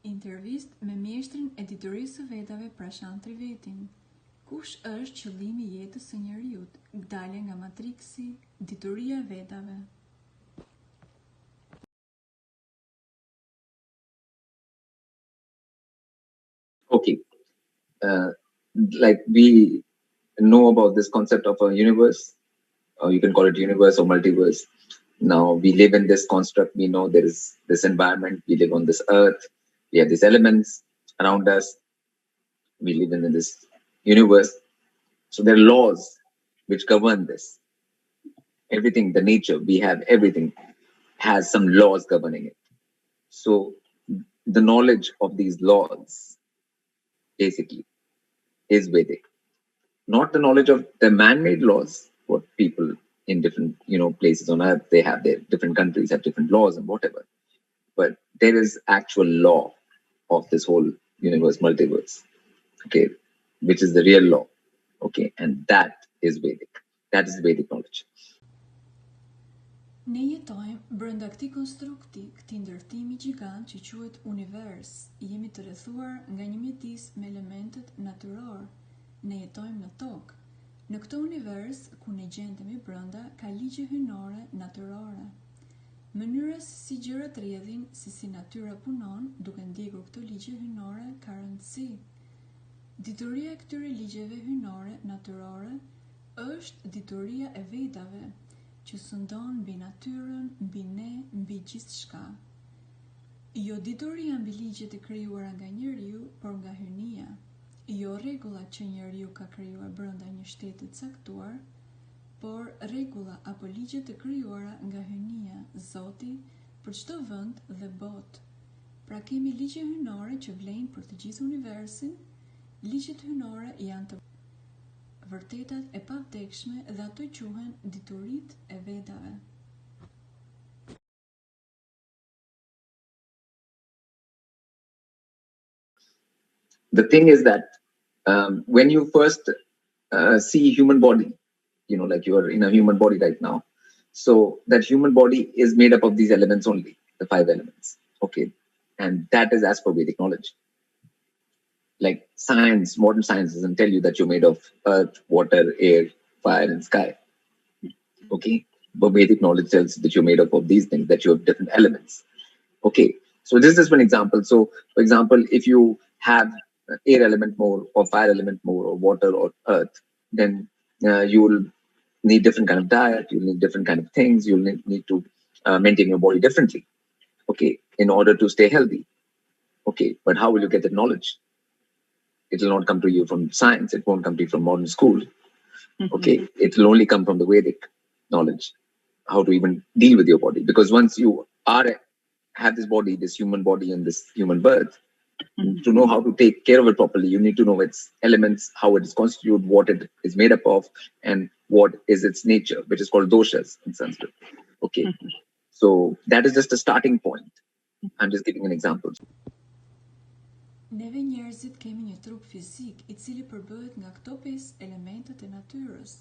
Intervistë me Mjeshtrin e Diturisë së Vedas Prashant TriVedin. Kush është qëllimi i jetës së njeriut? Dalja nga matriksi, Dituria e Vedave. Okay. Like we know about this concept of a universe, or you can call it universe or multiverse. Now we live in this construct. We know there is this environment. We live on this earth. We have these elements around us. We live in this universe. So there are laws which govern this. Everything, the nature, we have everything has some laws governing it. So the knowledge of these laws basically is Vedic. Not the knowledge of the man-made laws, what people in different places on earth, they have their different countries have different laws and whatever. But there is actual law of this whole universe, multiverse, okay, which is the real law, okay, and that is Vedic. That is Vedic knowledge. Ne jetojmë brenda këtij konstrukti, këtij ndërtimi gjigant që quhet univers. Jemi të rrethuar nga një mjedis me elementet natyror. Ne jetojmë në tokë. Në këtë univers, ku ne gjendemi brenda, ka ligje hyjnore natyrore. Mënyra se si gjërat rrjedhin, se si natyra punon, duke ndjekur këto ligje hyjnore, ka rëndësi. Dituria e këtyre ligjeve hyjnore natyrore është dituria e Vedave, që sundon mbi natyrën, mbi ne, mbi gjithçka. Jo dituria mbi ligjet e krijuara nga njeriu, por nga hyjnia. Jo rregullat që njeriu ka krijuar brenda një shteti të caktuar, por rregulla apo ligjet e krijuara nga hyjnia, Zoti, për çdo vend dhe botë. Pra kemi ligje hyjnore që vlen për të gjithë universin. Ligjet hyjnore janë të vërtetat e pavdekshme dhe ato quhen dituritë e Vedave. The thing is that when you first see human body, like you are in a human body right now, so that human body is made up of these elements only, the 5 elements, okay, and that is as per Vedic knowledge. Like science, modern science doesn't tell you that you're made of earth, water, air, fire, and sky. Okay, but Vedic knowledge tells you that you're made up of these things, that you have different elements. Okay, so this is one example. So, for example, if you have air element more, or fire element more, or water, or earth, then you will need different kind of diet. You'll need different kind of things. You'll need to maintain your body differently. Okay, in order to stay healthy. Okay, but how will you get that knowledge? It will not come to you from science. It won't come to you from modern school. Okay, it will only come from the Vedic knowledge, how to even deal with your body. Because once you have this body, this human body and this human birth, to know how to take care of it properly, you need to know its elements, how it is constituted, what it is made up of, and what is its nature, which is called doshas in Sanskrit. Okay, so that is just a starting point. I'm just giving an example. Neve njerëzit kemi një trup fizik i cili përbëhet nga këto 5 elementet e natyrës: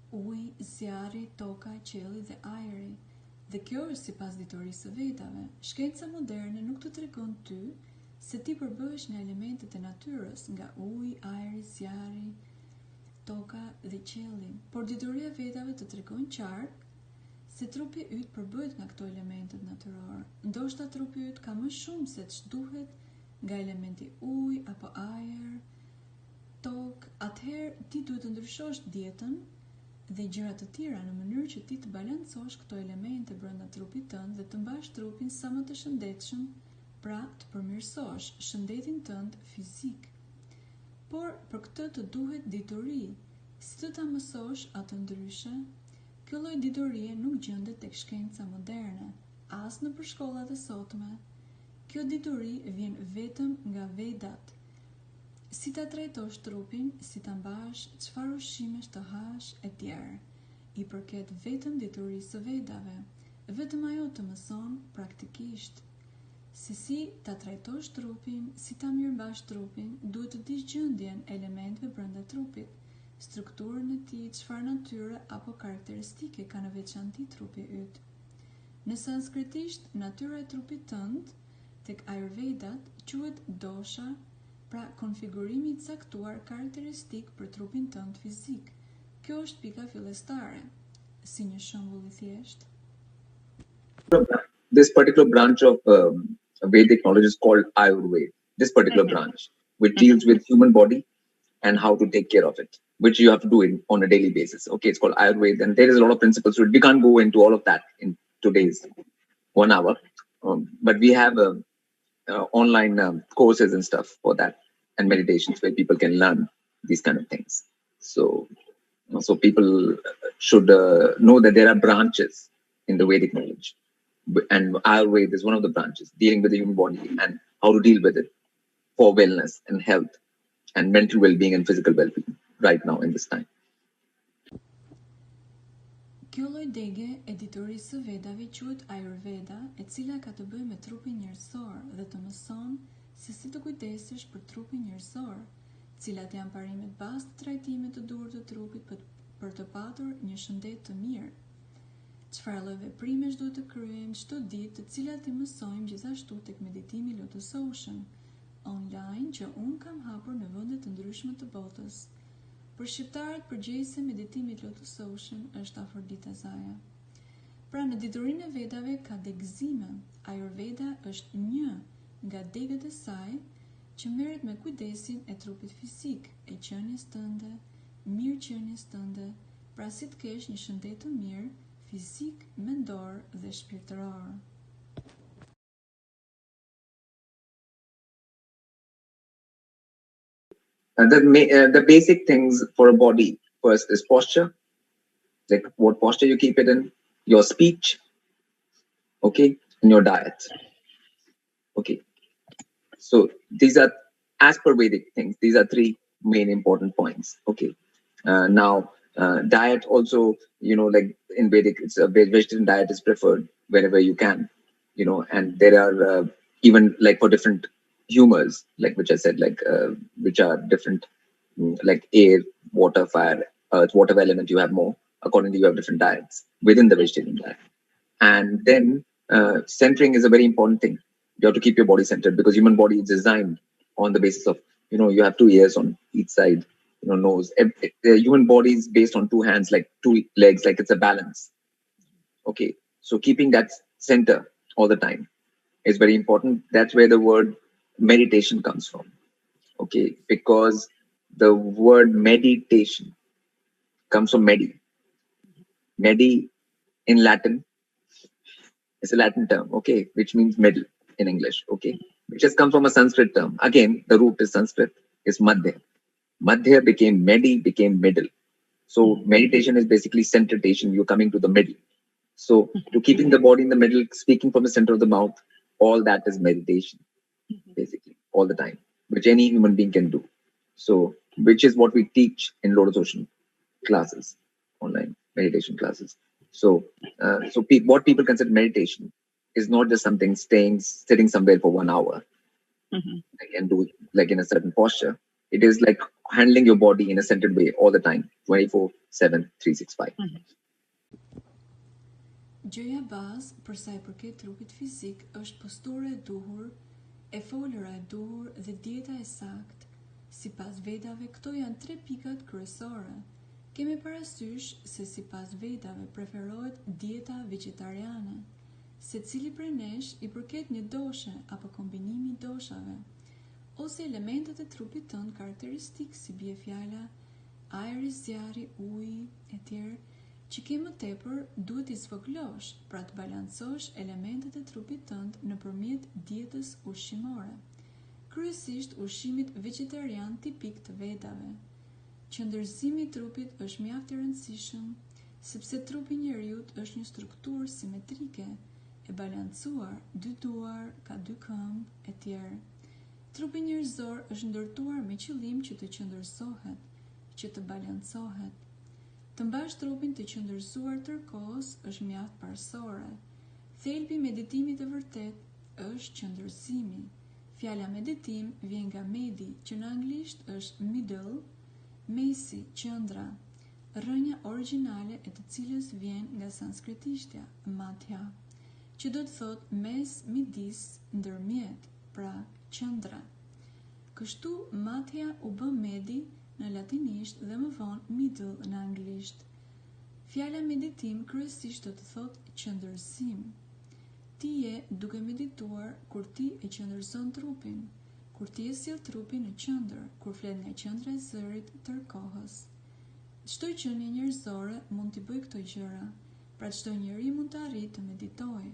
uji, zjarri, toka, qielli dhe ajri. Dhe kjo është sipas diturisë së Vedave. Shkenca moderne nuk të tregon ty se ti përbëhesh nga elementet e natyrës, nga uji, ajri, zjarri, toka dhe qielli. Por dituria e Vedave të tregon qartë se trupi yt përbëhet nga këto elementet natyror. Ndoshta trupi yt ka më shumë se ç'duhet nga elementi uj apo ajër, tokë. Atëherë ti duhet të ndryshosh dietën dhe gjërat të tjera në mënyrë që ti të balancosh këto elemente brenda trupit tënd dhe të mbash trupin sa më të shëndetshëm, pra të përmirësosh shëndetin tënd fizik. Por për këtë të duhet dituri. Si të ta mësosh atë ndryshe? Kjo lloj diturie nuk gjendet tek shkenca moderne, as në shkollat e sotme. Kjo dituri vjen vetëm nga Vedat. Si ta trajtosh trupin, si ta mbash, çfarë ushqimesh të hash e tjerë. I përket vetëm diturisë së Vedave. Vetëm ajo të mëson praktikisht. Se si ta trajtosh trupin, si ta mirëmbash trupin, duhet të dish gjendjen e elementeve brenda trupit, strukturën e tij, çfarë natyre apo karakteristike ka në veçanti trupi yt. Në sanskritisht, natyra e trupit tënd Tek Ayurvedat quhet dosha, pra konfigurimi I caktuar karakteristik për trupin tënd fizik. Kjo është pika fillestare, si një shembull I thjeshtë. This particular branch of Vedic knowledge is called Ayurveda. This particular branch, which deals with human body and how to take care of it, which you have to do it on a daily basis. Okay, it's called Ayurveda, and there is a lot of principles to it. We can't go into all of that in today's 1 hour, but we have online courses and stuff for that, and meditations where people can learn these kind of things. So people should know that there are branches in the Vedic knowledge, and Ayurveda is one of the branches dealing with the human body and how to deal with it for wellness and health and mental well-being and physical well-being right now in this time. Kjo lloj dege e diturisë së Vedave quhet Ayurveda, e cila ka të bëjë me trupin njerëzor dhe të mëson se si të kujdesesh për trupin njerëzor, cilat janë parimet bazë të trajtimit të duhur të trupit për të patur një shëndet të mirë. Çfarë lloj veprimesh duhet të kryejmë çdo ditë, të cilat I mësojmë gjithashtu tek meditimi LotusOcean online që unë kam hapur në vende të ndryshme të botës. Për shqiptarët, përgjegjësi meditimit LotusOcean është afërdita zaja. Pra në diturinë e Vedave ka degëzime. Ayurveda është një nga degët e saj që merret me kujdesin e trupit fizik, e qenies tënde, mirëqenies tënde, pra si të kesh një shëndet të mirë fizik, mendor dhe shpirtëror. And the basic things for a body first is posture, like what posture you keep it in, your speech, okay, and your diet. Okay, so these are, as per Vedic things, these are 3 main important points. Okay, now diet also, like in Vedic, it's a vegetarian diet is preferred wherever you can, and there are even like for different humors, like which I said, like which are different, like air, water, fire, earth, whatever element you have more, accordingly you have different diets within the vegetarian diet. And then centering is a very important thing. You have to keep your body centered, because human body is designed on the basis of, you have 2 ears on each side, nose. The human body is based on 2 hands, like 2 legs, like it's a balance. Okay, so keeping that center all the time is very important. That's where the word meditation comes from. Okay, because the word meditation comes from medi. Medi in Latin is a Latin term, okay, which means middle in English, okay, which has come from a Sanskrit term. Again, the root is Sanskrit, is madhya. Madhya became medi, became middle. So meditation is basically centration. You're coming to the middle. So to keeping the body in the middle, speaking from the center of the mouth, all that is meditation, basically, all the time, which any human being can do. So, which is what we teach in LotusOcean classes, online meditation classes. So, what people consider meditation is not just something sitting somewhere for 1 hour and do it like in a certain posture. It is like handling your body in a centered way all the time, 24/7, 365. Gjëja bazë për sa I përket trupit fizik është postura e duhur, e folëra e duhur dhe dieta e saktë. Sipas Vedave, këto janë 3 pikat kryesore. Kemi parasysh se sipas Vedave preferohet dieta vegetariane. Secili prej nesh I përket një doshe apo kombinimi I doshave, ose elementet e trupit tënd karakteristik, si bie fjala ajri, zjarri, uji etj, që ke më tepër duhet I zvoglosh, pra të balancosh elementet e trupit tënd nëpërmjet dietës ushqimore. Kryesisht ushqimit vegetarian tipik të Vedave. Qëndërzimi I trupit është mjaft I rëndësishëm, sepse trupi I njeriut është një strukturë simetrike, e balancuar, 2 duar, ka 2 këmbë etj. Trupi njerëzor është ndërtuar me qëllim që të qëndërzohet, që të balancohet. Të mbash trupin të qëndërzuar tërkohës është mjaft parsore. Thelbi I meditimit të vërtet është qëndërzimi. Fjala meditim vjen nga medi, që në anglisht është middle, mesi, qëndra, rrënja origjinale e të cilës vjen nga sanskritishtja, matja. që do të thot mes, midis, ndërmjet, pra qendra. Kështu matja u bë medi në latinisht dhe më vonë middle në anglisht. Fjala meditim kryesisht do të thot qëndërsim. Ti je duke medituar kur ti e qëndërson trupin, kur ti e sjell trupin në qendër, kur flet nga qendra e zërit tër kohës. Çdo qenie njerëzore mund t'i bëjë këto gjëra, pra çdo njeri mund të arrijë të meditojë.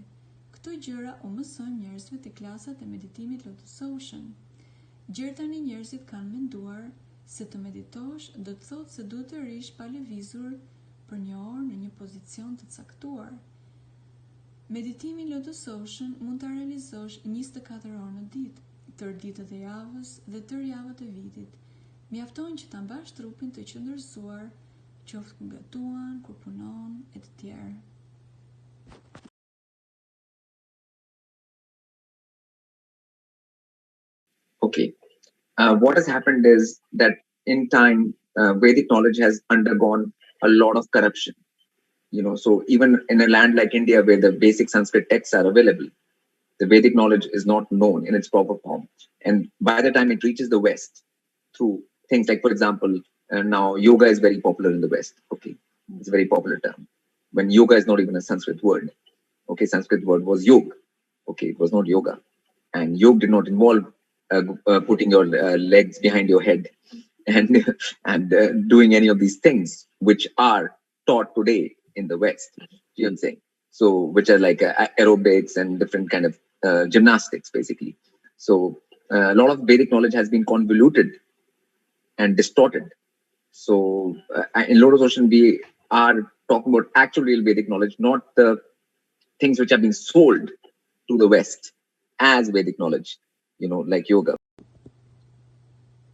Këto gjëra u mësojnë njerëzve të klasat e meditimit LotusOcean. Gjerë tani njerëzit kanë menduar se të meditosh do të thotë se duhet të rish pa lëvizur për një orë në një pozicion të caktuar. Meditimin LotusOcean mund ta realizosh 24 orë në ditë, tërë ditët e javës dhe tërë javët e vitit. Mjafton që ta mbash trupin të qëndërzuar, qoftë kur gatuan, kur punon e të tjerë. Okay. What has happened is that in time, Vedic knowledge has undergone a lot of corruption. So even in a land like India, where the basic Sanskrit texts are available, the Vedic knowledge is not known in its proper form. And by the time it reaches the West, through things like, for example, now yoga is very popular in the West. Okay, it's a very popular term. When yoga is not even a Sanskrit word. Okay, Sanskrit word was yog. Okay, it was not yoga. And yoga did not involve putting your legs behind your head and doing any of these things which are taught today in the West. You know what I'm saying? So, which are like aerobics and different kind of gymnastics, basically. So, a lot of Vedic knowledge has been convoluted and distorted. So, in LotusOcean, we are talking about actual real Vedic knowledge, not the things which have been sold to the West as Vedic knowledge, like yoga.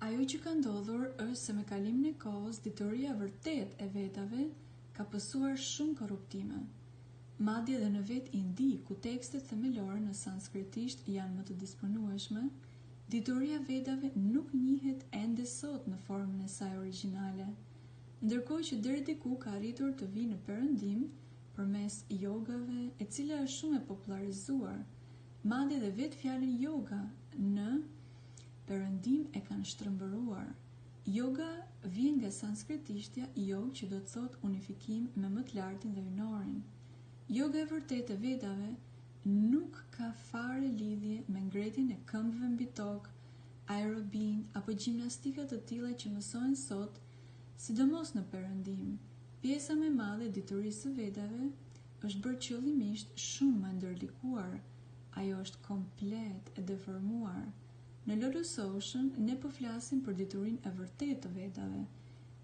Ajo që ka ndodhur është se me kalimin e kohës, dituria vërtet e Vedave ka pësuar shumë korruptime. Madje edhe në vet Indi, ku tekstet themelore në sanskritisht janë më të disponueshme, dituria Vedave nuk njihet ende sot në formën e saj origjinale, ndërkohë që deri diku ka arritur të vijë në perëndim përmes jogave, e cila është shumë e popularizuar. Madje edhe vetë fjalën yoga në perëndim e kanë shtrëmbëruar. Yoga vjen nga sanskritishtja yog, që do të thotë unifikim me më të lartin dhe hyjnorin. Yoga e vërtetë e Vedave nuk ka fare lidhje me ngretjen e këmbëve mbi tokë, aerobin apo gjimnastikat të tilla që mësohen sot, sidomos në perëndim. Pjesa më e madhe e diturisë së Vedave është bërë qëllimisht shumë më ndërlikuar. Ajo është komplet e deformuar. Në LotusOcean ne po flasim për diturinë e vërtetë të Vedave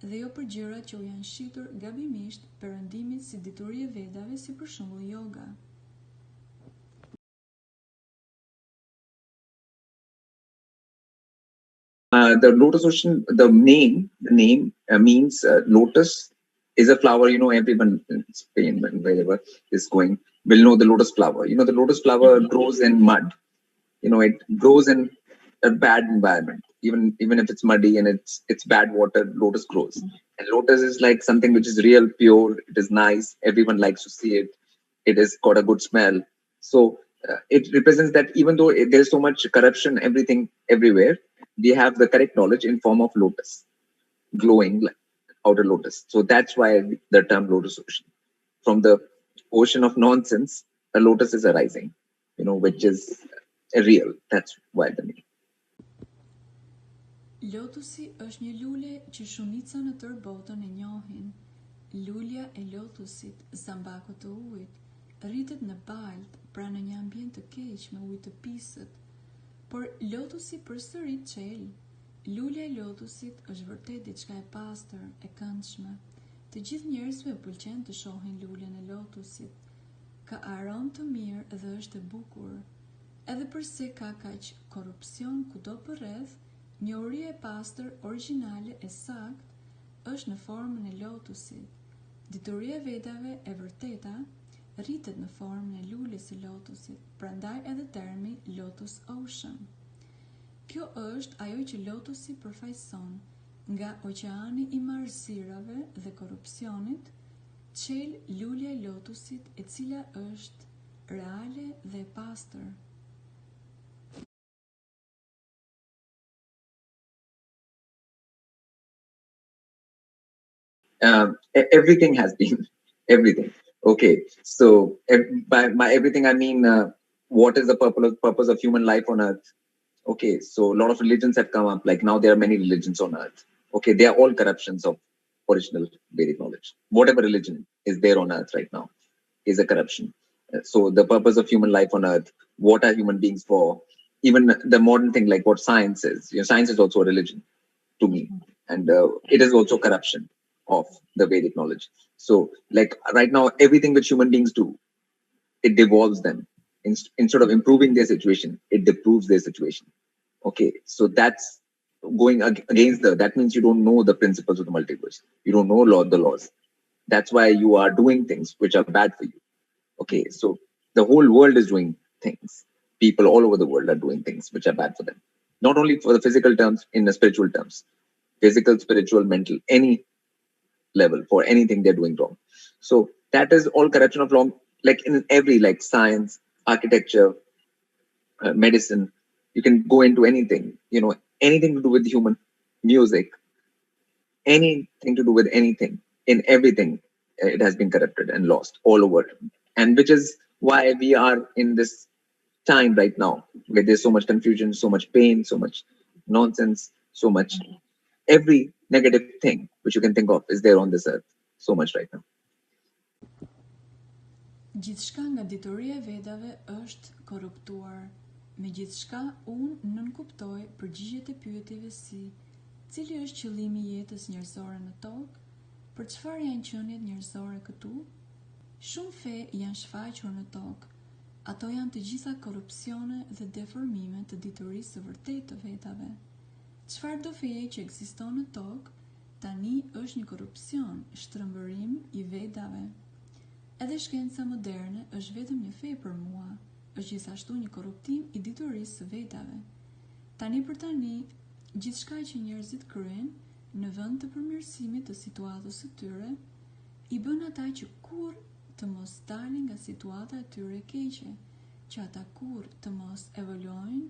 dhe jo për gjërat që u janë shitur gabimisht perëndimit si dituri e Vedave, si për shembull yoga. The LotusOcean, the name means lotus is a flower. Everyone in Spain, wherever is going, will know the lotus flower. The lotus flower grows in mud. It grows in a bad environment. Even if it's muddy and it's bad water, lotus grows. And lotus is like something which is real, pure. It is nice. Everyone likes to see it. It has got a good smell. So it represents that even though there's so much corruption, everything, everywhere, we have the correct knowledge in form of lotus, glowing like outer lotus. So that's why the term LotusOcean. From the ocean of nonsense, a lotus is arising, which is real. That's why the name. Lotusi është një lule që shumica në tërë botën e njohin. Lulja e lotusit, zambakut të ujit, rritet në balt, pra në një ambient të keq me ujë të pisët. Por lotusi përsëri çel. Lulja e lotusit është vërtet diçka e pastër, e këndshme. Të gjithë njerëzve pëlqen të shohin luljen e lotusit. Ka aromë të mirë dhe është e bukur. Edhe pse ka kaq korrupsion kudo përreth, njohuria e pastër, origjinale e saktë është në formën e lotusit. Dituria e Vedave e vërteta rritet në formën e luljes së lotusit, prandaj edhe termi LotusOcean. Kjo është ajo që lotusi përfaqëson. Nga oqeani i marrësirave dhe korrupsionit, çel lulja e lotusit, e cila është reale dhe e pastër. Everything has been everything. Okay, so by everything I mean what is the purpose of human life on earth? Okay, so a lot of religions have come up. Like now there are many religions on earth. Okay, they are all corruptions of original Vedic knowledge. Whatever religion is there on earth right now is a corruption. So the purpose of human life on earth, what are human beings for? Even the modern thing like what science is. Science is also a religion to me, and it is also corruption of the Vedic knowledge. So like right now, everything which human beings do, it devolves them. Instead of improving their situation, it deproves their situation. Okay, so that's going against that means you don't know the principles of the multiverse. You don't know the laws. That's why you are doing things which are bad for you. Okay, so the whole world is doing things. People all over the world are doing things which are bad for them. Not only for the physical terms, in the spiritual terms. Physical, spiritual, mental, any level, for anything they're doing wrong. So that is all corruption of law, like in every, like science, architecture, medicine. You can go into anything, anything to do with human, music, anything to do with anything, in everything, it has been corrupted and lost all over. And which is why we are in this time right now, where there's so much confusion, so much pain, so much nonsense, so much, every negative thing which you can think of is there on this earth, so much right now. Gjithçka nga dituria e Vedave është korruptuar. Me gjithçka unë nënkuptoj përgjigjet e pyetjeve si: cili është qëllimi i jetës njerëzore në tokë? Për çfarë janë qeniet njerëzore këtu? Shumë fe janë shfaqur në tokë. Ato janë të gjitha korrupsione dhe deformime të diturisë së vërtetë të Vedave. Çfarë do feje që ekziston në tokë, tani është një korrupsion, shtrëmbërim i Vedave. Edhe shkenca moderne është vetëm një fe për mua, është gjithashtu një korruptim i diturisë së Vedave. Tani për tani, gjithçka që njerëzit kryejnë në vend të përmirësimit të situatës së tyre, i bën ata që kur të mos dalin nga situata e tyre e keqe, që ata kur të mos evoluojnë,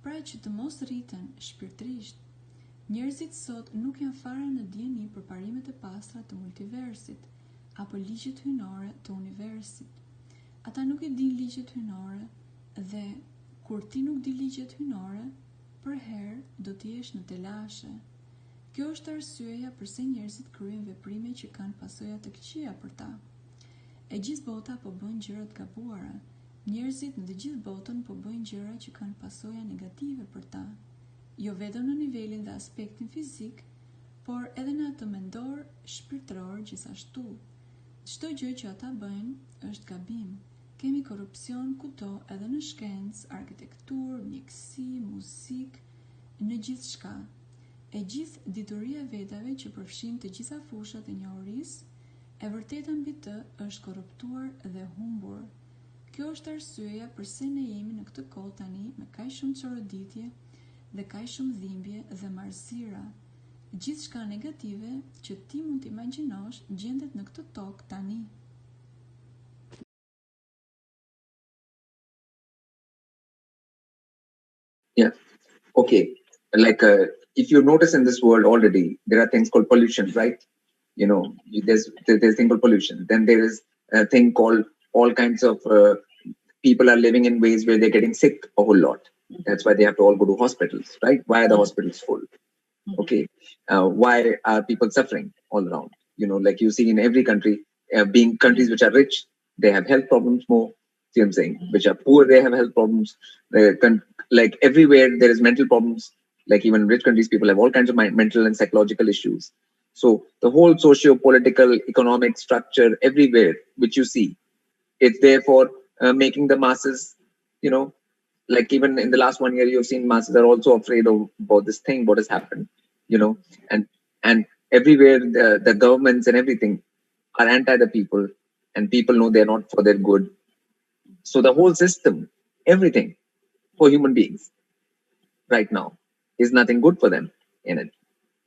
pra që të mos rriten shpirtërisht. Njerëzit sot nuk janë fare në dieni për parimet e pastra të multiversit, apo ligjet hyjnore të universit. Ata nuk e din ligjet hyjnore, dhe kur ti nuk di ligjet hyjnore, për herë do të jesh në telashe. Kjo është arsyeja pse njerëzit kryejnë veprime që kanë pasoja të këqija për ta. E gjithë bota po bën gjëra të gabuara. Njerëzit në të gjithë botën po bëjnë gjëra që kanë pasoja negative për ta. Jo vetëm në nivelin dhe aspektin fizik, por edhe në atë mendor, shpirtëror gjithashtu. Çdo gjë që ata bëjnë është gabim. Kemi korrupsion kudo, edhe në shkencë, arkitekturë, mjekësi, muzikë, në gjithçka. E gjithë dituria e Vedave që përfshin të gjitha fushat e njohurisë, e vërteta mbi të është korruptuar dhe humbur. Kjo është arsyeja pse ne jemi në këtë kohë tani me kaq shumë çoroditje dhe kaq shumë dhimbje dhe marrëzira. Gjithçka negative që ti mund të imagjinosh gjendet në këtë tokë tani. Yeah. Okay. Like if you notice in this world already, there are things called pollution, right? There's thing called pollution. Then there is a thing called all kinds of people are living in ways where they're getting sick a whole lot. That's why they have to all go to hospitals, right? Why are the hospitals full? Okay. Why are people suffering all around? Like you see in every country, being countries which are rich, they have health problems more. See what I'm saying? Which are poor, they have health problems. Like everywhere, there is mental problems. Like even rich countries, people have all kinds of mental and psychological issues. So the whole socio-political, economic structure everywhere, which you see, it's there for making the masses, like even in the last 1 year, you've seen masses are also afraid about this thing, what has happened, and everywhere the governments and everything are anti the people, and people know they're not for their good. So the whole system, everything for human beings right now is nothing good for them in it.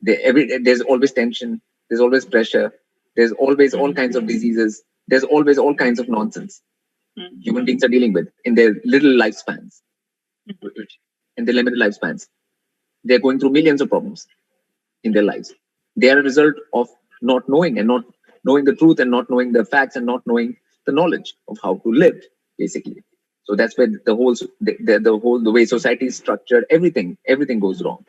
There's always tension, there's always pressure, there's always all kinds of diseases, there's always all kinds of nonsense. human beings are dealing with in their little lifespans, in their limited lifespans. They're going through millions of problems in their lives. They are a result of not knowing and not knowing the truth and not knowing the facts and not knowing the knowledge of how to live, basically. So that's where the way society is structured, everything goes wrong.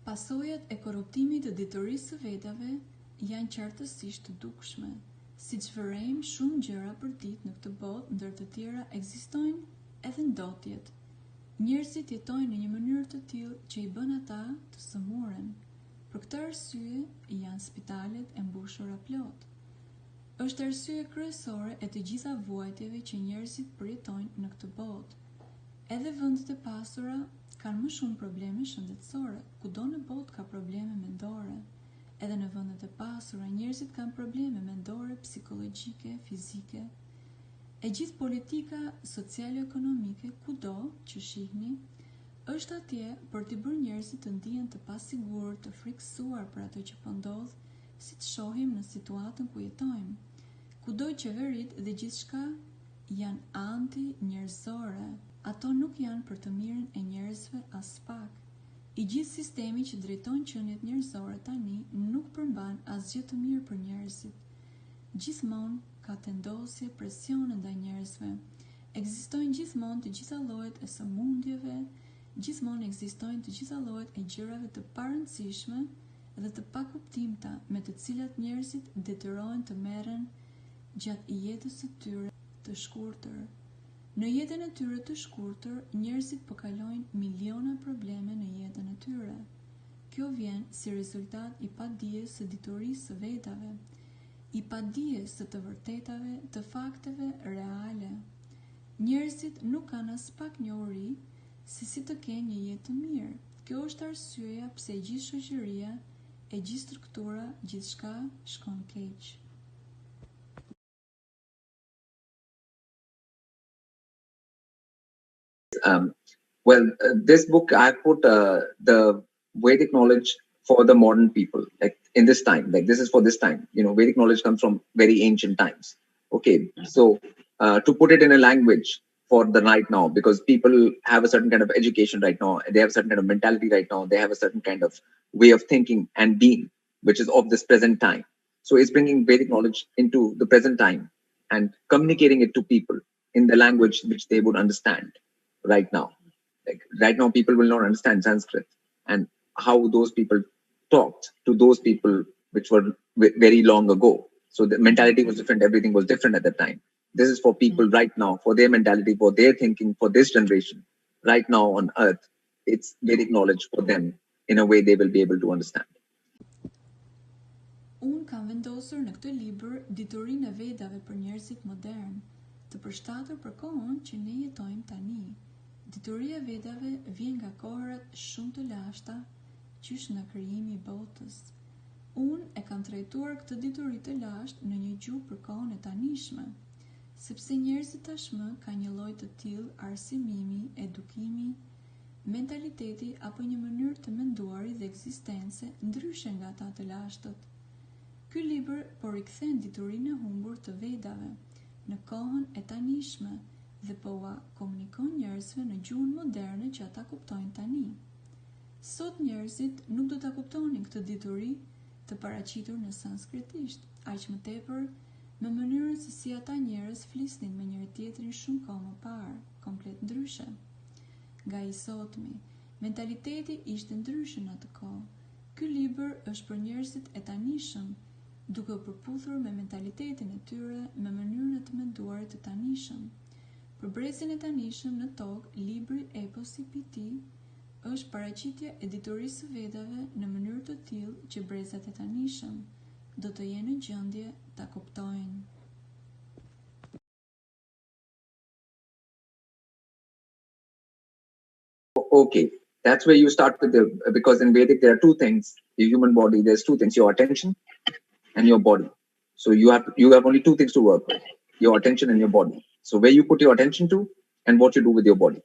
Pasojat e korruptimit të diturisë së Vedave janë qartësisht të dukshme. Siç vërejmë shumë gjëra për ditë në këtë botë, ndër të tjera ekzistojnë edhe ndotjet. Njerëzit jetojnë në një mënyrë të tillë që i bën ata të sëmuren. Për këtë arsye janë spitalet e mbushura plot. Është arsye kryesore e të gjitha vuajtjeve që njerëzit përjetojnë në këtë botë. Edhe vendet e pasura kanë më shumë probleme shëndetësore, kudo në botë ka probleme mendore. Edhe në vendet e pasura njerëzit kanë probleme mendore, psikologjike, fizike. E gjithë politika sociale-ekonomike, kudo që shihni, është atje për t'i bërë njerëzit të ndihen të pasigurt, të frikësuar për ato që po ndodh, siç shohim në situatën ku jetojmë. Kudo qeverit dhe gjithçka janë anti-njerëzore. Ato nuk janë për të mirën e njerëzve as pak. I gjithë sistemi që drejton qeniet njerëzore tani nuk përmban asgjë të mirë për njerëzit. Gjithmonë ka tendosje presione ndaj njerëzve. Ekzistojnë gjithmonë të gjitha llojet e sëmundjeve, gjithmonë ekzistojnë të gjitha llojet e gjërave të parëndësishme dhe të pakuptimta me të cilat njerëzit detyrohen të merren gjatë jetës së tyre të shkurtër. Në jetën e tyre të shkurtër, njerëzit po kalojnë miliona probleme në jetën e tyre. Kjo vjen si rezultat i padijes së diturisë së Vedave, i padijes së të vërtetave, të fakteve reale. Njerëzit nuk kanë as pak njohuri se si të kenë një jetë të mirë. Kjo është arsyeja pse gjithë shoqëria, e gjithë struktura, gjithçka shkon keq. This book I put the Vedic knowledge for the modern people, like in this time, like this is for this time. Vedic knowledge comes from very ancient times. Okay, so to put it in a language for the right now, because people have a certain kind of education right now, they have a certain kind of mentality right now, they have a certain kind of way of thinking and being, which is of this present time. So it's bringing Vedic knowledge into the present time and communicating it to people in the language which they would understand right now. Like right now, people will not understand Sanskrit and how those people talked to those people which were very long ago. So the mentality was different. Everything was different at that time. This is for people right now, for their mentality, for their thinking, for this generation. Right now on earth, it's Vedic knowledge for them in a way they will be able to understand. Unë kam vendosur në këtë libër diturinë e Vedave për njerëzit modern, të përshtatur për kohën që ne jetojmë tani. Dituria e Vedave vjen nga kohërat shumë të lashta, qysh nga krijimi i botës. Unë e kam trajtuar këtë dituri të lashtë në një gjuhë për kohën e tanishme, sepse njerëzit tashmë kanë një lloj të tillë arsimimi, edukimi, mentaliteti apo një mënyrë të menduari dhe ekzistence ndryshe nga ata të lashtët. Ky libër po rikthen diturinë e humbur të Vedave në kohën e tanishme dhe po ua komunikon njerëzve në gjuhën moderne që ata kuptojnë tani. Sot njerëzit nuk do ta kuptonin këtë dituri të paraqitur në sanskritisht, aq më tepër me mënyrën se si ata njerëz flisnin me njëri tjetrin shumë kohë më parë, komplet ndryshe. Nga i sotmi, mentaliteti ishte ndryshe në atë kohë. Ky libër është për njerëzit e tanishëm, duke u përputhur me mentalitetin e tyre, me mënyrën e të menduarit të tanishëm. Për brezin e tanishëm në tokë, libri eposi piti është paraqitja e diturisë së Vedave në mënyrë të tillë që brezat e tanishëm do të jenë në gjendje ta kuptojnë. Okay, that's where you start with because in Vedic there are two things. The human body, there's two things: your attention and your body. So you have only two things to work with: your attention and your body. So where you put your attention to and what you do with your body.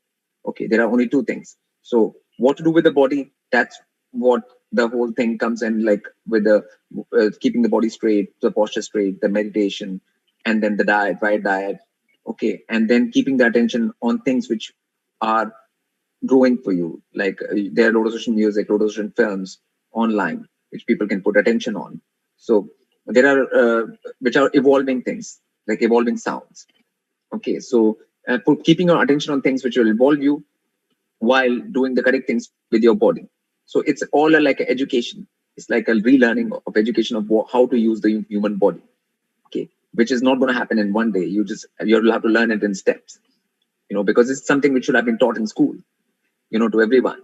Okay, there are only two things. So what to do with the body, that's what the whole thing comes in, like with the keeping the body straight, the posture straight, the meditation, and then the diet, right diet, okay, and then keeping the attention on things which are growing for you, like there are LotusOcean music, LotusOcean films online, which people can put attention on. So there are which are evolving things, like evolving sounds. Okay, so keeping your attention on things which will evolve you while doing the correct things with your body. So it's all like an education. It's like a relearning of education of how to use the human body. Okay, which is not going to happen in one day. You'll have to learn it in steps. Because it's something which should have been taught in school, to everyone,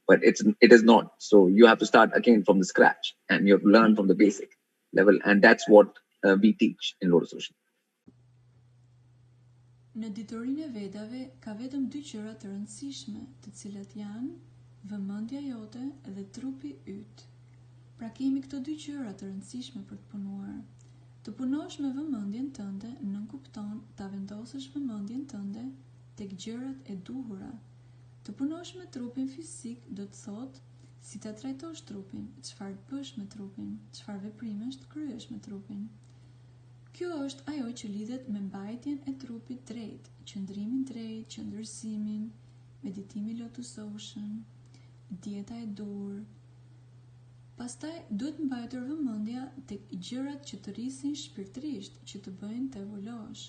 but it is not. So you have to start again from the scratch, and you have to learn from the basic level, and that's what we teach in LotusOcean. Në diturinë e Vedave ka vetëm 2 gjëra të rëndësishme, të cilat janë vëmendja jote dhe trupi yt. Pra kemi këto 2 gjëra të rëndësishme për të punuar. Të punosh me vëmendjen tënde nënkupton ta vendosësh vëmendjen tënde tek gjërat e duhura. Të punosh me trupin fizik do të thotë si ta trajtosh trupin, çfarë të bësh me trupin, çfarë veprimesh të kryesh me trupin. Kjo është ajo që lidhet me mbajtjen e trupit drejt, qëndrimin drejt, qëndërsimin, meditimi LotusOcean, dieta e dur. Pastaj duhet mbajtur vëmendja tek gjërat që të rrisin shpirtërisht, që të bëjnë të evoluosh.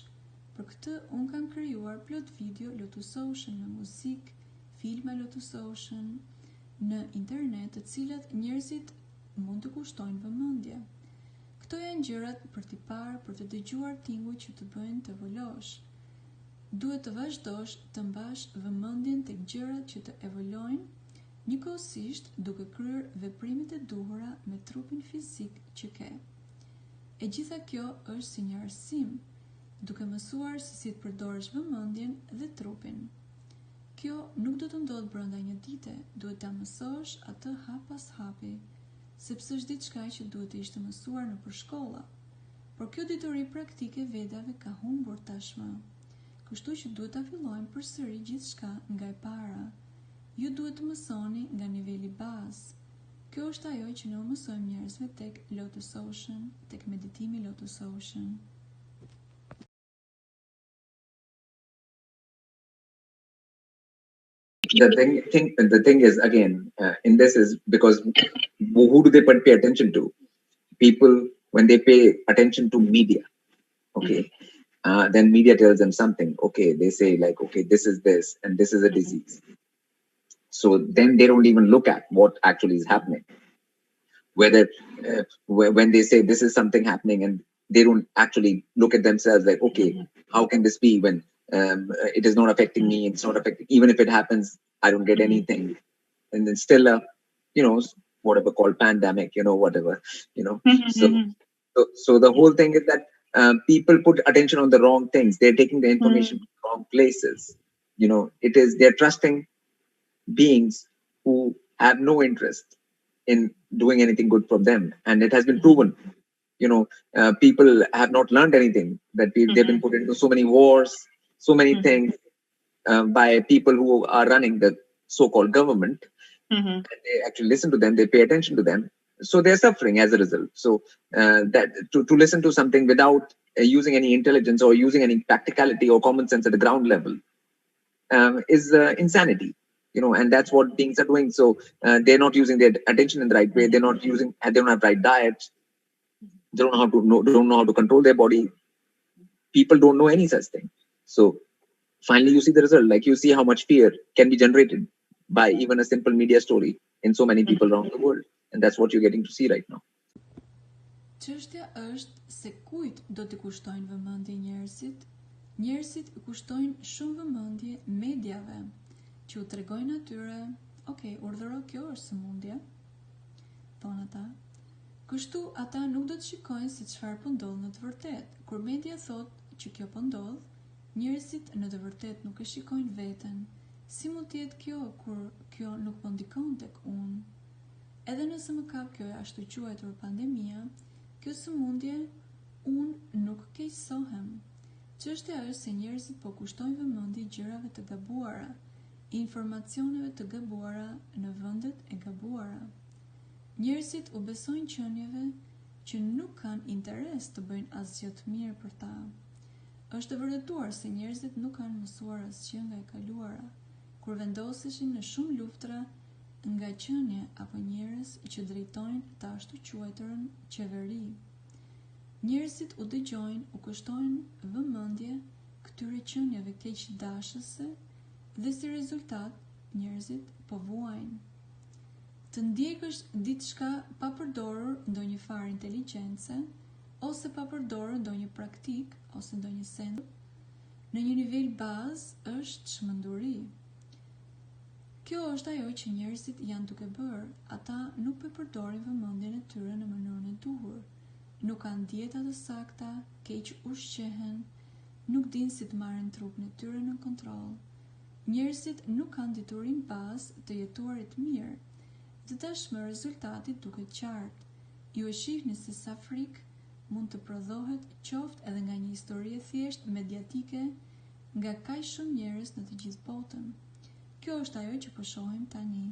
Për këtë unë kam krijuar plot video LotusOcean me muzikë, filma LotusOcean në internet, të cilat njerëzit mund të kushtojnë vëmendje. Këto janë gjërat për t'i parë, për të dëgjuar tinguj që të bëjnë të evoluosh. Duhet të vazhdosh të mbash vëmendjen tek gjërat që të evolojnë, njëkohësisht duke kryer veprimet e duhura me trupin fizik që ke. E gjitha kjo është si një arsim, duke mësuar se si të përdorësh vëmendjen dhe trupin. Kjo nuk do të ndodhë brenda një dite, duhet ta mësosh atë hap pas hapi, sepse është diçka që duhet të ishte mësuar nëpër shkolla. Por kjo dituri praktike Vedave ka humbur tashmë. Kështu që duhet ta fillojmë përsëri gjithçka nga e para. Ju duhet të mësoni nga niveli bazë. Kjo është ajo që ne u mësojmë njerëzve tek LotusOcean, tek meditimi LotusOcean. The thing is, again, in this is because who do they pay attention to? People, when they pay attention to media, okay, then media tells them something. Okay, they say like, okay, this is this and this is a disease. So then they don't even look at what actually is happening. Whether when they say this is something happening, and they don't actually look at themselves like, okay, how can this be when it is not affecting me, it's not affecting, even if it happens, I don't get anything. And then still whatever called pandemic, whatever, So the whole thing is that people put attention on the wrong things. They're taking the information to the wrong places. They're trusting beings who have no interest in doing anything good for them. And it has been proven, people have not learned anything, that they've been put into so many wars, so many things by people who are running the so-called government. And they actually listen to them, they pay attention to them. So they're suffering as a result. So that to listen to something without using any intelligence or using any practicality or common sense at the ground level is insanity. And that's what beings are doing. So they're not using their attention in the right way. They don't have right diets. They don't know how to control their body. People don't know any such thing. So finally, you see the result. Like, you see how much fear can be generated by even a simple media story in so many people around the world. And that's what you're getting to see right now. Çështja është se kujt do të kushtojnë vëmendje njerëzit. Njerëzit kushtojnë shumë vëmendje mediave, që u tregojnë atyre, okay, urdhëro, kjo është sëmundje, thonë ata. Kështu ata nuk do të shikojnë se çfarë po ndodh në të vërtetë. Kur media thotë që kjo po ndodh, njerëzit në të vërtetë nuk e shikojnë veten. Si mund të jetë kjo kur kjo nuk po ndikon tek unë? Edhe nëse më kap kjo ashtu quajtur pandemia, kjo sëmundje, unë nuk keqësohem. Çështja është se njerëzit po kushtojnë vëmendje gjërave të gabuara, informacioneve të gabuara në vendet e gabuara. Njerëzit u besojnë qenieve që nuk kanë interes të bëjnë asgjë të mirë për ta. Është e vërtetuar se njerëzit nuk kanë mësuar asgjë nga e kaluara, kur vendoseshin në shumë luftra nga qenie apo njerëz që drejtojnë të ashtu quajturën qeveri. Njerëzit u dëgjojnë, u kushtojnë vëmendje këtyre qenieve keqdashëse dhe si rezultat njerëzit po vuajnë. Të ndjekësh diçka pa përdorur ndonjë farë inteligjence ose pa përdorur ndonjë praktik ose ndonjë send në një nivel bazë është çmenduri. Kjo është ajo që njerëzit janë duke bërë. Ata nuk përdorin vëmendjen e tyre në mënyrën e duhur. Nuk kanë dieta të sakta, keq ushqehen, nuk dinë si të marrin trupin e tyre në kontroll. Njerëzit nuk kanë diturin bazë të jetuarit mirë, dhe tashmë rezultati duket qartë. Ju e shihni se sa frikë mund të prodhohet qoftë edhe nga një histori e thjeshtë mediatike nga kaq shumë njerëz në të gjithë botën. Kjo është ajo që po shohim tani.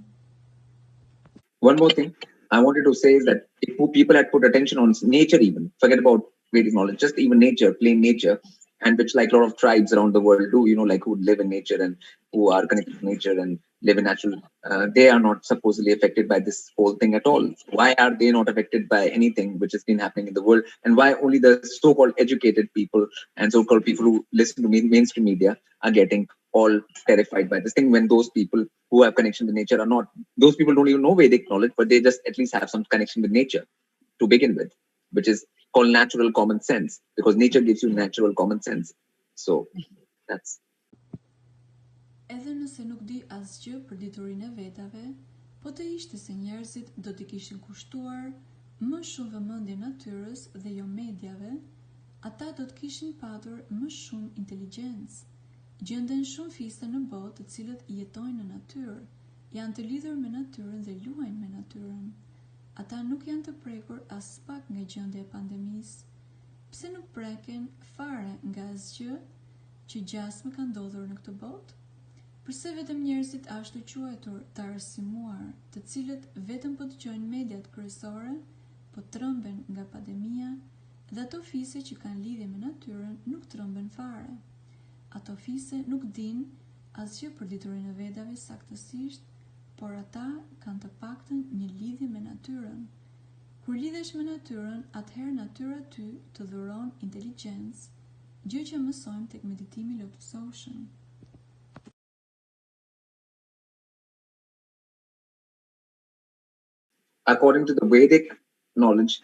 One more thing I wanted to say is that if people had put attention on nature, even forget about Vedic knowledge, just even nature, plain nature, and which like a lot of tribes around the world do, like who live in nature and who are connected to nature and live in natural, they are not supposedly affected by this whole thing at all. Why are they not affected by anything which has been happening in the world? And why only the so-called educated people and so-called people who listen to mainstream media are getting all terrified by this thing, when those people who have connection with nature are not? Those people don't even know Vedic knowledge, but they just at least have some connection with nature to begin with, which is called natural common sense, because nature gives you natural common sense. So that's. Edhe nëse nuk di asgjë për diturinë e Vedave, po të ishte se njerëzit do t'i kishin kushtuar më shumë vëmendje natyrës dhe jo mediave, ata do të kishin patur më shumë inteligjencë. Gjenden shumë fiste në botë të cilët jetojnë në natyrë, janë të lidhur me natyrën dhe luajnë me natyrën. Ata nuk janë të prekur as pak nga gjendja e pandemisë. Pse nuk preken fare nga asgjë që gjasme ka ndodhur në këtë botë? Përse vetëm njerëzit ashtu quajtur të arsimuar, të cilët vetëm po dëgjojnë mediat kryesore, po trëmben nga pandemia, dhe ato fise që kanë lidhje me natyrën nuk trëmben fare. Ato fise nuk din asgjë për diturinë e Vedave saktësisht, por ata kanë të paktën një lidhje me natyrën. Kur lidhesh me natyrën, atëherë natyra ty të dhuron inteligjencë, gjë që mësojmë tek meditimi LotusOcean. According to the Vedic knowledge,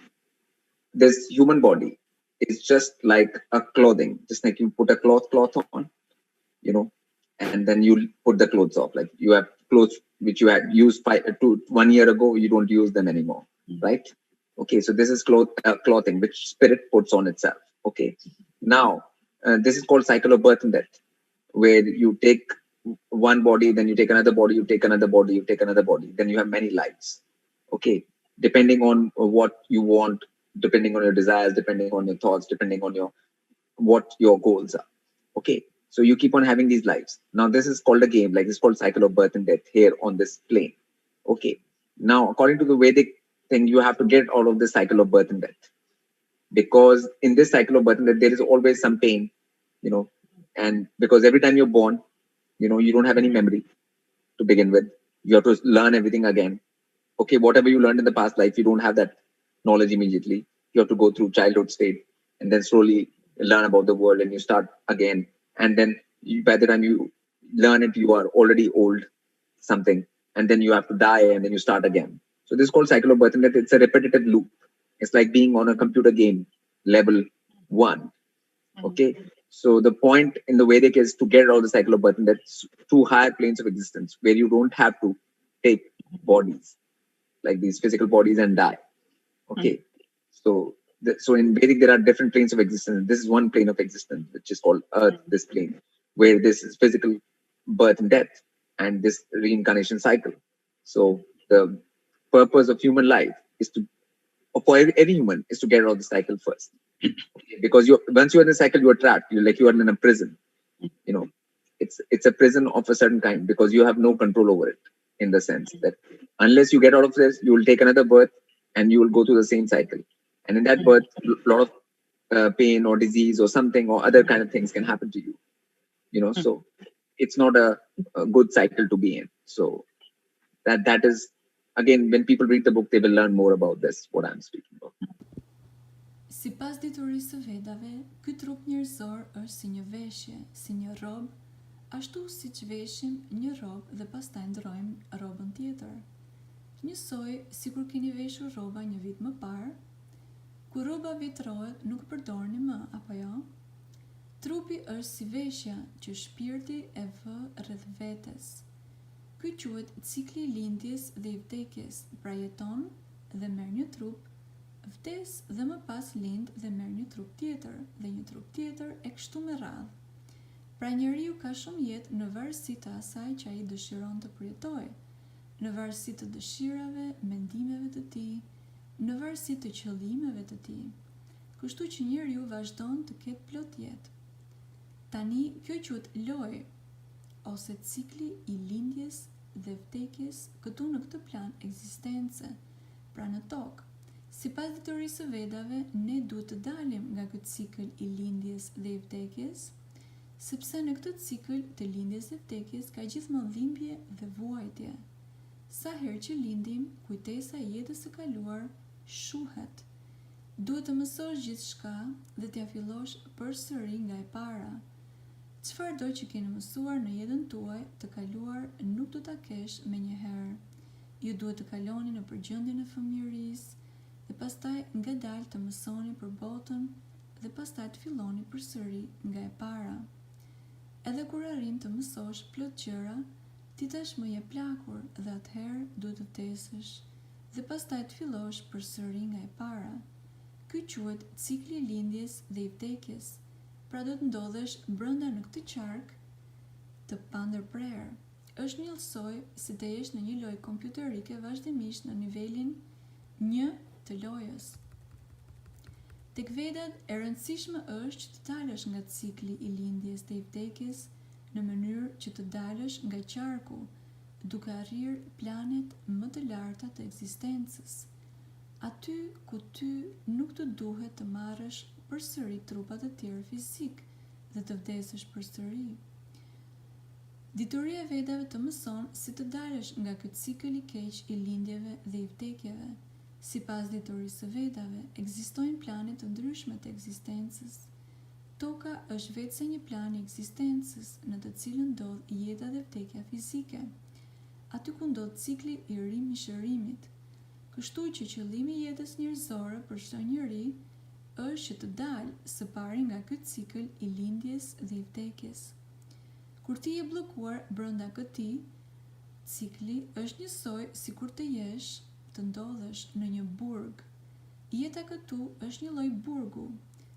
this human body is just like a clothing, just like you put a cloth on, and then you put the clothes off. Like you have clothes which you had used 1 year ago, you don't use them anymore, right? Okay, so this is clothing which spirit puts on itself. Okay, now this is called cycle of birth and death, where you take one body, then you take another body, you take another body, you take another body, then you have many lives. Okay, depending on what you want, depending on your desires, depending on your thoughts, depending on what your goals are. Okay, so you keep on having these lives. Now this is called a game, like it's called cycle of birth and death here on this plane. Okay, now according to the Vedic thing, you have to get out of this cycle of birth and death, because in this cycle of birth and death there is always some pain, and because every time you're born, you don't have any memory to begin with. You have to learn everything again. Okay, whatever you learned in the past life, you don't have that knowledge immediately. You have to go through childhood state and then slowly learn about the world, and you start again. And then by the time you learn it, you are already old, something, and then you have to die and then you start again. So this is called cycle of birth and death. It's a repetitive loop. It's like being on a computer game, level 1. Okay, so the point in the Vedic is to get out of the cycle of birth and death to higher planes of existence, where you don't have to take bodies, like these physical bodies, and die. Okay, so in Vedic there are different planes of existence. This is one plane of existence, which is called Earth, this plane, where this is physical birth and death and this reincarnation cycle. So the purpose of human life is for every human, is to get out of the cycle first. Okay? Because once you're in the cycle, you're trapped. You are in a prison. It's a prison of a certain kind, because you have no control over it, in the sense that unless you get out of this, you will take another birth and you will go through the same cycle. And in that birth, a lot of pain or disease or something or other kind of things can happen to you. So it's not a good cycle to be in. So that is, again, when people read the book, they will learn more about this, what I'm speaking about. Sipas diturisë së Vedave, ky trup njerëzor është si një veshje, si një robë, ashtu siç veshim një robë dhe pastaj ndrojmë robën tjetër. Njësoj sikur keni veshur rroba një vit më parë, kur rroba vitrohet nuk përdorni më, apo jo? Trupi është si veshja që shpirti e vë rreth vetes. Ky quhet cikli i lindjes dhe i vdekjes, pra jeton dhe merr një trup, vdes dhe më pas lind dhe merr një trup tjetër dhe një trup tjetër e kështu me radhë. Pra njeriu ka shumë jetë në varësi të asaj që ai dëshiron të përjetojë, në varësi të dëshirave, mendimeve të tij, në varësi të qëllimeve të tij. Kështu që njeriu vazhdon të ketë plot jetë. Tani kjo quhet lojë ose cikli i lindjes dhe vdekjes këtu në këtë plan ekzistence, pra në tokë. Sipas diturisë së Vedave, ne duhet të dalim nga ky cikël i lindjes dhe i vdekjes, sepse në këtë cikël të lindjes dhe vdekjes ka gjithmonë dhimbje dhe vuajtje. Sa herë që lindim, kujtesa e jetës së kaluar shuhet. Duhet të mësosh gjithçka dhe t'ia fillosh përsëri nga e para. Çfarëdo që keni mësuar në jetën tuaj të kaluar nuk do ta kesh menjëherë. Ju duhet të kaloni në përgjendjen e fëmijërisë dhe pastaj ngadalë të mësoni për botën dhe pastaj të filloni përsëri nga e para. Edhe kur arrin të mësosh plot gjëra, ti tashmë je plakur dhe atëherë duhet të vdesësh dhe pastaj të fillosh përsëri nga e para. Ky quhet cikli i lindjes dhe i vdekjes, pra do të ndodhesh brenda në këtë qark të pandërprerë. Është njësoj si të jesh në një lojë kompjuterike vazhdimisht në nivelin 1 të lojës. Tek Vedat e rëndësishme është që të dalësh nga cikli i lindjes dhe i vdekjes në mënyrë që të dalësh nga qarku, duke arrirë planet më të larta të ekzistencës, aty ku ty nuk të duhet të marrësh përsëri trupat të tjerë fizik dhe të vdesësh përsëri. Dituria e Vedave të mëson si të dalësh nga ky cikël i keq i lindjeve dhe i vdekjeve. Sipas diturisë së Vedave, ekzistojnë plane të ndryshme të ekzistencës. Toka është vetëse një plan i ekzistencës në të cilën ndodh jeta dhe vdekja fizike, aty ku ndodh cikli i rimishërimit. Kështu që qëllimi i jetës njerëzore për çdo njeri është që të dalë së pari nga ky cikël i lindjes dhe i vdekjes. Kur ti je bllokuar brenda këtij cikli, është njësoj sikur të jesh të ndodhesh në një burg. Jeta këtu është një lloj burgu,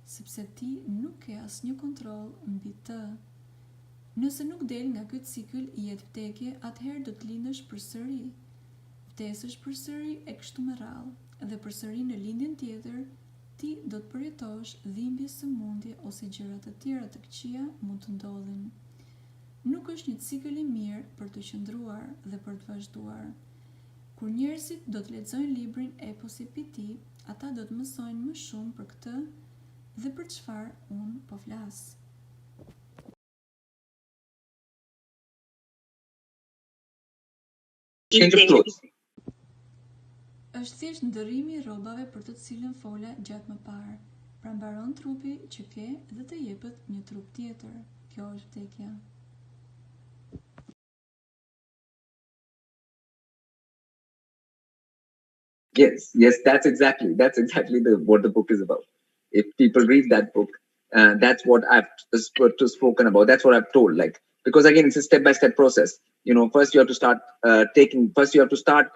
sepse ti nuk ke asnjë kontroll mbi të. Nëse nuk del nga ky cikël i jetë vdekje, atëherë do të lindësh përsëri, vdesësh përsëri e kështu me radhë, dhe përsëri në lindjen tjetër ti do të përjetosh dhimbje, sëmundje ose gjëra të tjera të këqija mund të ndodhin. Nuk është një cikël i mirë për të qëndruar dhe për të vazhduar. Kur njerëzit do të lexojnë librin Eposi Piti, ata do të mësojnë më shumë për këtë dhe për çfarë unë po flas. Change of clothes. Është thjesht ndërrimi i rrobave për të cilën fola gjatë më parë. Pra mbaron trupi që ke dhe të jepet një trup tjetër. Kjo është vdekja. Yes, that's exactly what the book is about. If people read that book, that's what I've spoken about. That's what I've told. Like, because again, it's a step-by-step process. First you have to start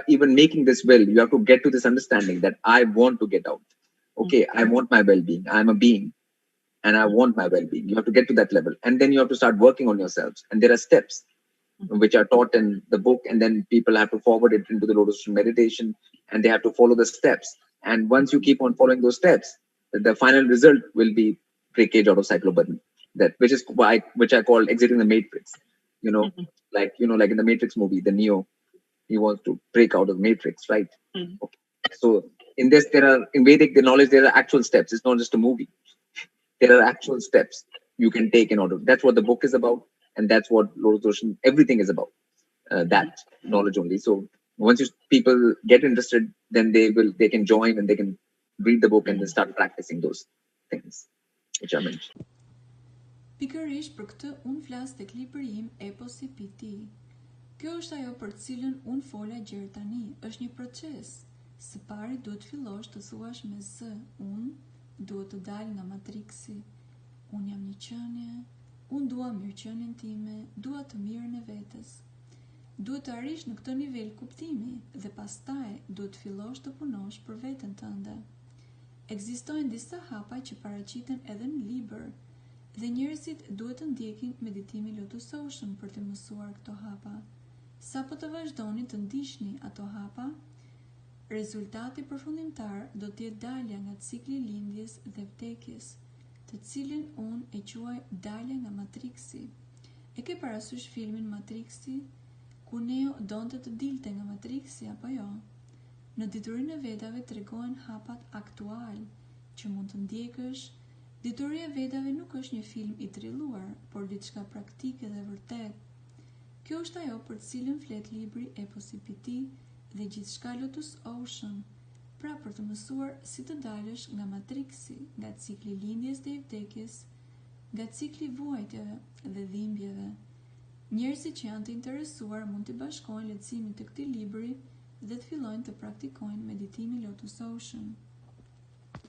even making this will. You have to get to this understanding that I want to get out. Okay, I want my well-being. I'm a being, and I want my well-being. You have to get to that level, and then you have to start working on yourselves. And there are steps which are taught in the book, and then people have to forward it into the LotusOcean meditation, and they have to follow the steps. And once you keep on following those steps, the final result will be breakage out of cyclobutton, which I call exiting the matrix. Like like in the Matrix movie, the Neo, he wants to break out of the matrix, right? Okay. So in this, in Vedic knowledge, there are actual steps. It's not just a movie. There are actual steps you can take in order. That's what the book is about, and that's what LotusOcean, everything is about. That knowledge only. So once people get interested, then they can join and they can read the book and then start practicing those things which I mentioned. Pikërisht për këtë unë flas tek libri im Eposi Piti. Kjo është ajo për cilën unë fola gjerë tani. Është një proces. Së pari duhet fillosh të thuash me zë, unë duhet të dal nga matriksi. Unë jam një qenie, unë dua mirëqenien time, dua të mirën e vetes. Duhet të arrish në këtë nivel kuptimi dhe pastaj duhet të fillosh të punosh për veten tënde. Ekzistojnë disa hapa që paraqiten edhe në libër dhe njerëzit duhet të ndjekin meditimin LotusOcean për të mësuar këto hapa. Sa po të vazhdoni të ndiqni ato hapa, rezultati përfundimtar do të jetë dalja nga cikli lindjes dhe vdekjes, të cilin unë e quaj dalja nga matriksi. E ke parasysh filmin Matriksi, ku Neo donte të dilte nga matriksi apo jo? Në Diturinë e Vedave tregohen hapat aktual që mund të ndjekësh. Dituria e Vedave nuk është një film i trilluar, por diçka praktike dhe vërtet. Kjo është ajo për cilën flet libri Eposi Piti dhe gjithçka LotusOcean, pra për të mësuar si të dalësh nga matriksi, nga cikli lindjes dhe i vdekjes, nga cikli vuajtjeve dhe dhimbjeve. Njerëzit që janë të interesuar mund të bashkojnë leximin të këtij libri dhe të fillojnë të praktikojnë meditimin LotusOcean.